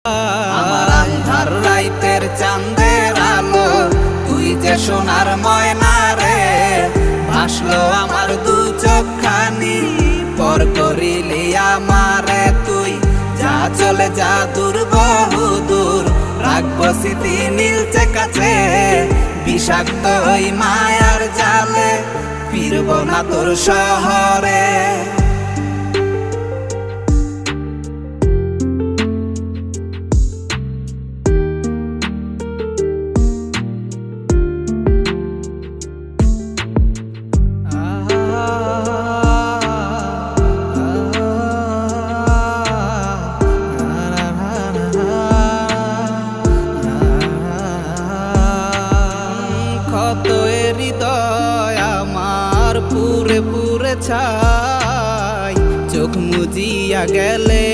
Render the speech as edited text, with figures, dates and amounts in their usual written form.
আমার আন্ধার রাইতের চাঁদের আলো, তুই যে সোনার ময়না রে। ভাসলো আমার দু চোখখানি, পর করিলি আমারে তুই। যা চলে যা দূর বহু দূর, রাখবো স্মৃতি নীলচে কাছে। বিষাক্ত ওই মায়ার জালে, ফিরবো না তোর শহরে। কত হৃদয় আমার পুরে পুরে ছাই, চোখ মুজিয়া গেলে